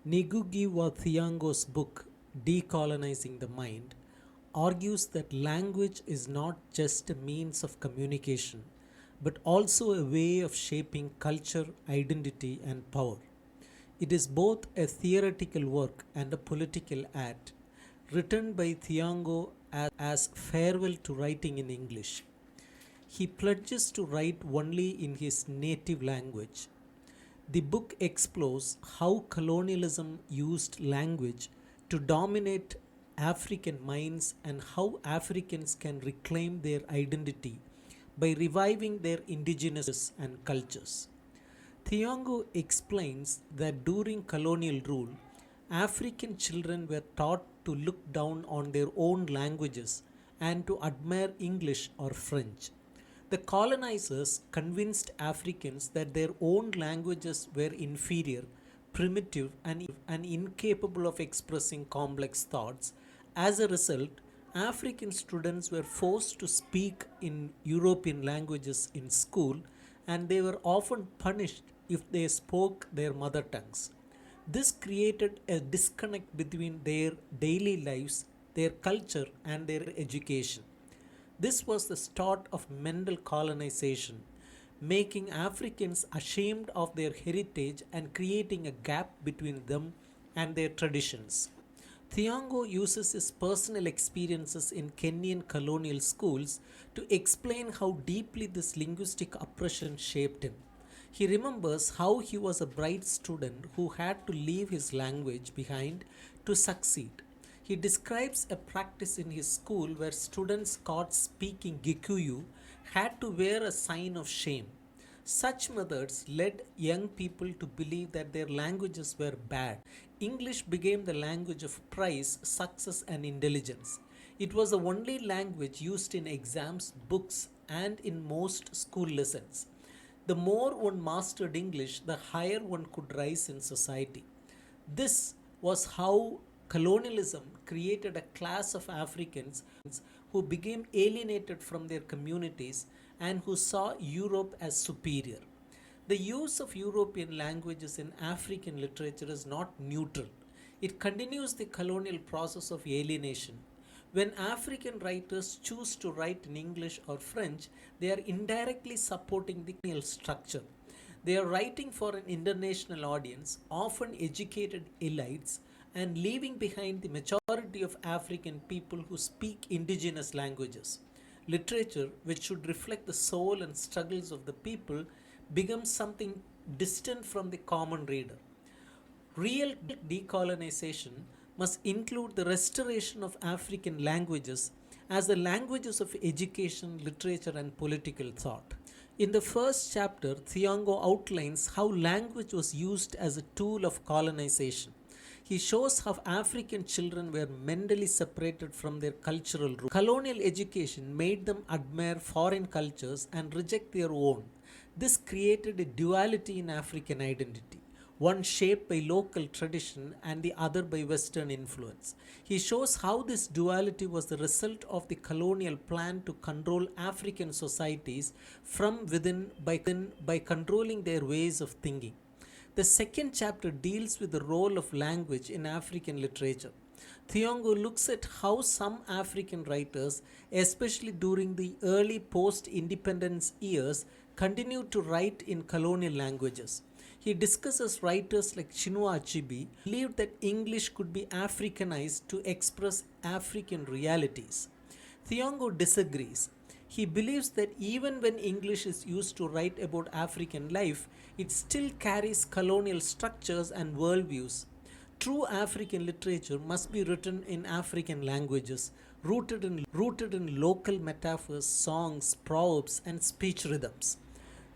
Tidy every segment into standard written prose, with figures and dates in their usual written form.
Ngũgĩ wa Thiong'o's book, Decolonizing the Mind, argues that language is not just a means of communication, but also a way of shaping culture, identity, and power. It is both a theoretical work and a political act, written by Thiong'o as farewell to writing in English. He pledges to write only in his native language. The book explores how colonialism used language to dominate African minds and how Africans can reclaim their identity by reviving their indigenous and cultures. Thiong'o explains that during colonial rule, African children were taught to look down on their own languages and to admire English or French. The colonizers convinced Africans that their own languages were inferior, primitive, and incapable of expressing complex thoughts. As a result, African students were forced to speak in European languages in school, and they were often punished if they spoke their mother tongues. This created a disconnect between their daily lives, their culture, and their education. This was the start of mental colonization, making Africans ashamed of their heritage and creating a gap between them and their traditions. Thiong'o uses his personal experiences in Kenyan colonial schools to explain how deeply this linguistic oppression shaped him. He remembers how he was a bright student who had to leave his language behind to succeed. He describes a practice in his school where students caught speaking Gikuyu had to wear a sign of shame. Such methods led young people to believe that their languages were bad. English became the language of prize, success, and intelligence. It was the only language used in exams, books, and in most school lessons. The more one mastered English, the higher one could rise in society. This was how colonialism created a class of Africans who became alienated from their communities and who saw Europe as superior. The use of European languages in African literature is not neutral. It continues the colonial process of alienation. When African writers choose to write in English or French, they are indirectly supporting the colonial structure. They are writing for an international audience, often educated elites, and leaving behind the majority of African people who speak indigenous languages. Literature, which should reflect the soul and struggles of the people, becomes something distant from the common reader. Real decolonization must include the restoration of African languages as the languages of education, literature, and political thought. In the first chapter, Thiong'o outlines how language was used as a tool of colonization. He shows how African children were mentally separated from their cultural roots. Colonial education made them admire foreign cultures and reject their own. This created a duality in African identity, one shaped by local tradition and the other by Western influence. He shows how this duality was the result of the colonial plan to control African societies from within by controlling their ways of thinking. The second chapter deals with the role of language in African literature. Thiong'o looks at how some African writers, especially during the early post independence years, continued to write in colonial languages. He discusses writers like Chinua Achebe who believed that English could be Africanized to express African realities. Thiong'o disagrees. He believes that even when English is used to write about African life, it still carries colonial structures and worldviews. True African literature must be written in African languages, rooted in local metaphors, songs, proverbs, and speech rhythms.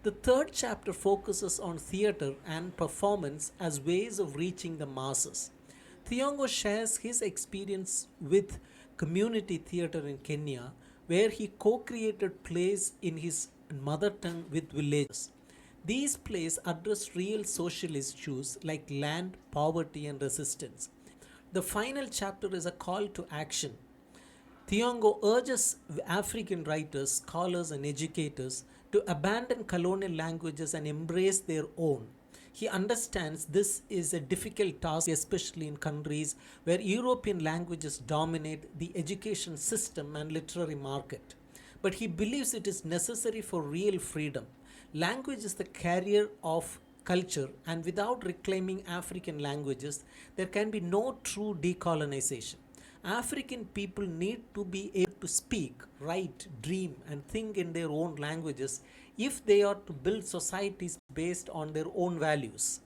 The third chapter focuses on theatre and performance as ways of reaching the masses. Thiong'o shares his experience with community theatre in Kenya, where he co created plays in his mother tongue with villagers. These plays address real social issues like land, poverty, and resistance. The final chapter is a call to action. Thiong'o urges African writers, scholars, and educators to abandon colonial languages and embrace their own. He understands this is a difficult task, especially in countries where European languages dominate the education system and literary market. But he believes it is necessary for real freedom. Language is the carrier of culture, and without reclaiming African languages, there can be no true decolonization. African people need to be able to speak, write, dream, and think in their own languages if they are to build societies based on their own values.